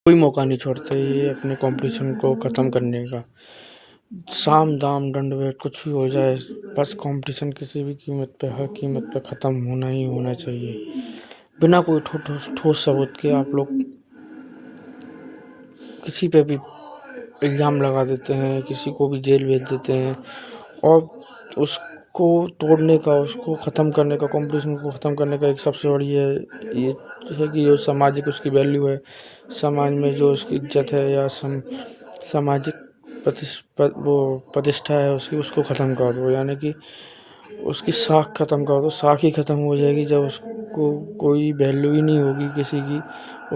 कोई मौका नहीं छोड़ते ये अपने कंपटीशन को ख़त्म करने का। साम दाम दंड भेद कुछ भी हो जाए, बस कंपटीशन किसी भी कीमत पे, हर कीमत पे ख़त्म होना ही होना चाहिए। बिना कोई ठोस सबूत के आप लोग किसी पे भी इल्ज़ाम लगा देते हैं, किसी को भी जेल भेज देते हैं और उसको तोड़ने का, उसको ख़त्म करने का, कंपटीशन को ख़त्म करने का एक सबसे बड़ी ये है कि जो सामाजिक उसकी वैल्यू है, समाज में जो उसकी इज्जत है या सामाजिक प्रतिष्ठा है उसकी, उसको ख़त्म कर दो। यानी कि उसकी साख ख़त्म कर दो। साख ही ख़त्म हो जाएगी जब उसको कोई वैल्यू ही नहीं होगी किसी की,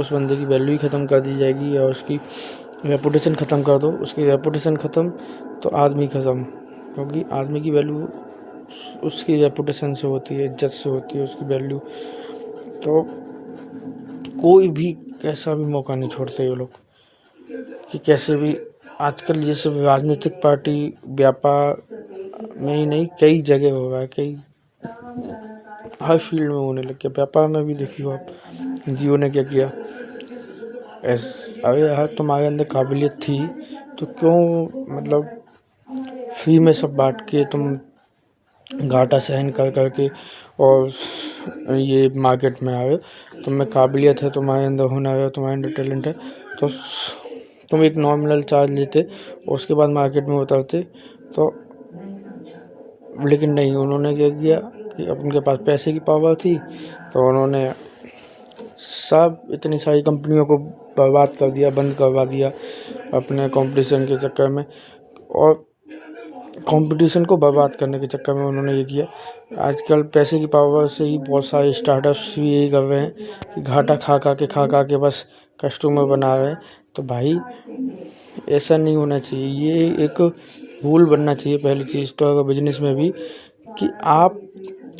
उस बंदे की वैल्यू ही ख़त्म कर दी जाएगी। या उसकी रेपुटेशन ख़त्म कर दो। उसकी रेपुटेशन ख़त्म तो आदमी ख़त्म, क्योंकि आदमी की वैल्यू उसकी रेपुटेशन से होती है, इज्जत से होती है उसकी वैल्यू। तो कोई भी कैसा भी मौका नहीं छोड़ते ये लोग कि कैसे भी। आजकल ये सब राजनीतिक पार्टी व्यापार में ही नहीं, कई जगह हो रहा है, कई हर फील्ड में होने लग गया। व्यापार में भी देखिए आप, जियो ने क्या किया। अरे यार, तुम्हारे अंदर काबिलियत थी तो क्यों मतलब फ्री में सब बांट के तुम घाटा सहन कर करके और ये मार्केट में आए। तुम में काबिलियत है, तुम्हारे अंदर हुनर है, तुम्हारे अंदर टैलेंट है, तो तुम एक नॉमिनल चार्ज लेते और उसके बाद मार्केट में उतरते। तो लेकिन नहीं, उन्होंने क्या किया कि अब उनके पास पैसे की पावर थी तो उन्होंने सब इतनी सारी कंपनियों को बर्बाद कर दिया, बंद करवा दिया अपने कंपटीशन के चक्कर में। और कंपटीशन को बर्बाद करने के चक्कर में उन्होंने ये किया। आजकल पैसे की पावर से ही बहुत सारे स्टार्टअप्स भी यही कर रहे हैं कि घाटा खा के बस कस्टमर बना रहे हैं। तो भाई ऐसा नहीं होना चाहिए। ये एक रूल बनना चाहिए पहली चीज़ तो, अगर बिजनेस में भी, कि आप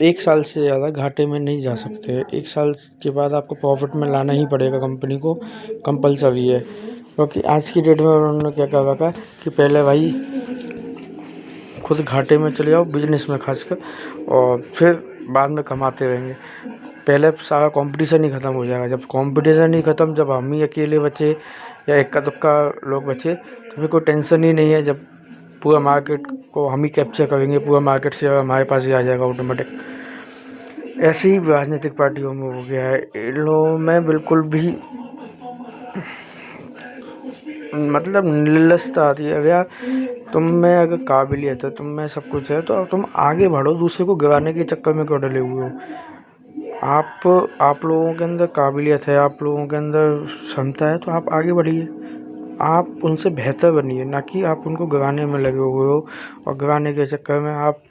1 साल से ज़्यादा घाटे में नहीं जा सकते। 1 साल के बाद आपको प्रॉफिट में लाना ही पड़ेगा कंपनी को, कंपल्सरी है। क्योंकि आज की डेट में उन्होंने क्या कर रखा है कि पहले भाई खुद घाटे में चले जाओ बिजनेस में खासकर, और फिर बाद में कमाते रहेंगे। पहले सारा कंपटीशन ही ख़त्म हो जाएगा। जब कंपटीशन ही ख़त्म, जब हम ही अकेले बचे या इक्का दुक्का लोग बचे, तो फिर कोई टेंशन ही नहीं है। जब पूरा मार्केट को हम ही कैप्चर करेंगे, पूरा मार्केट से हमारे पास ही आ जाएगा ऑटोमेटिक। ऐसे ही राजनीतिक पार्टियों में हो गया है। इन लोगों में बिल्कुल भी मतलब निर्लजता आती है। अगर तुम में अगर काबिलियत है, तुम में सब कुछ है, तो तुम आगे बढ़ो। दूसरे को गिराने के चक्कर में क्यों डले हुए हो? आप लोगों के अंदर काबिलियत है, आप लोगों के अंदर क्षमता है, तो आप आगे बढ़िए। आप उनसे बेहतर बनिए, ना कि आप उनको गिराने में लगे हुए हो। और गिराने के चक्कर में आप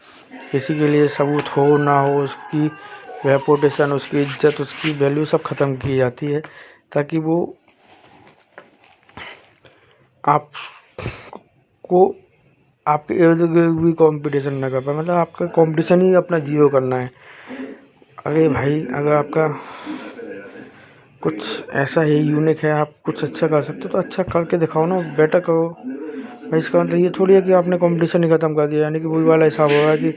किसी के लिए सबूत हो ना हो, उसकी रेपुटेशन, उसकी इज्जत, उसकी वैल्यू सब ख़त्म की जाती है, ताकि वो आपको आपके इर्द गिर्द भी कंपटीशन ना कर पाए। मतलब आपका कंपटीशन ही अपना जीरो करना है। अरे भाई, अगर आपका कुछ ऐसा है, यूनिक है, आप कुछ अच्छा कर सकते हो तो अच्छा करके दिखाओ ना, बेटर करो भाई। इसका मतलब ये थोड़ी है कि आपने कंपटीशन ही ख़त्म कर दिया। यानी कि वही वाला हिसाब होगा कि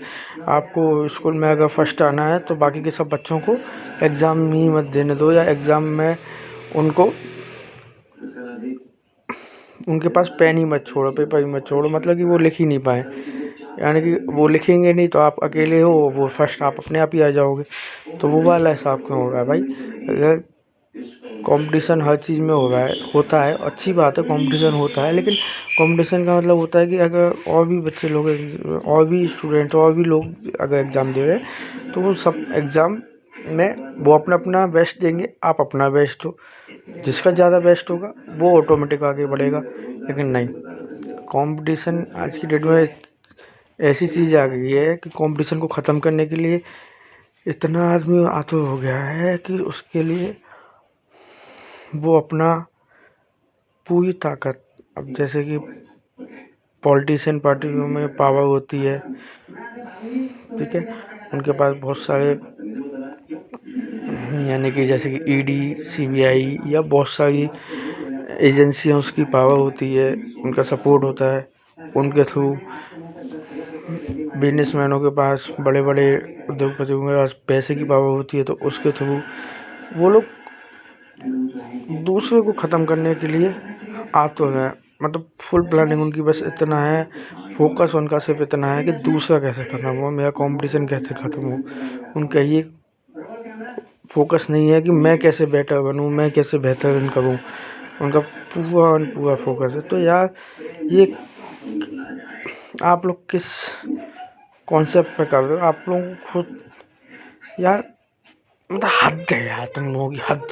आपको स्कूल में अगर फर्स्ट आना है तो बाकी के सब बच्चों को एग्ज़ाम ही मत देने दो, या एग्ज़ाम में उनको उनके पास पेन ही मत छोड़ो, पेपर ही मत छोड़ो। मतलब कि वो लिख ही नहीं पाए। यानी कि वो लिखेंगे नहीं तो आप अकेले हो, वो फर्स्ट आप अपने आप ही आ जाओगे। तो वो वाला हिसाब क्यों हो रहा है भाई? अगर कंपटीशन हर चीज़ में हो रहा है, होता है, अच्छी बात है, कंपटीशन होता है, लेकिन कंपटीशन का मतलब होता है कि अगर और भी बच्चे लोग, और भी स्टूडेंट, और भी लोग अगर एग्ज़ाम दे रहे हैं, तो वो सब एग्ज़ाम में वो अपना बेस्ट देंगे, आप अपना बेस्ट दो। जिसका ज़्यादा बेस्ट होगा वो ऑटोमेटिक आगे बढ़ेगा। लेकिन नहीं, कंपटीशन आज की डेट में ऐसी चीज़ आ गई है कि कंपटीशन को ख़त्म करने के लिए इतना आदमी आतुर हो गया है कि उसके लिए वो अपना पूरी ताकत, अब जैसे कि पॉलिटिशियन पार्टियों में पावर होती है, ठीक है, उनके पास बहुत सारे, यानी कि जैसे कि ईडी, सीबीआई या बहुत सारी एजेंसियां, उसकी पावर होती है, उनका सपोर्ट होता है। उनके थ्रू बिजनेसमैनों के पास, बड़े बड़े उद्योगपतियों के पास पैसे की पावर होती है, तो उसके थ्रू वो लोग दूसरे को ख़त्म करने के लिए आतुर है, मतलब फुल प्लानिंग उनकी बस इतना है, फोकस उनका सिर्फ इतना है कि दूसरा कैसे ख़त्म हो, मेरा कंपटीशन कैसे ख़त्म हो। उनका ये फोकस नहीं है कि मैं कैसे बेटर बनूं, मैं कैसे बेहतर करूं। उनका पूरा फोकस है। तो यार ये आप लोग किस कॉन्सेप्ट पे कर रहे हो? आप लोगों को खुद यार मतलब हद है यार, तुम लोगों की हद।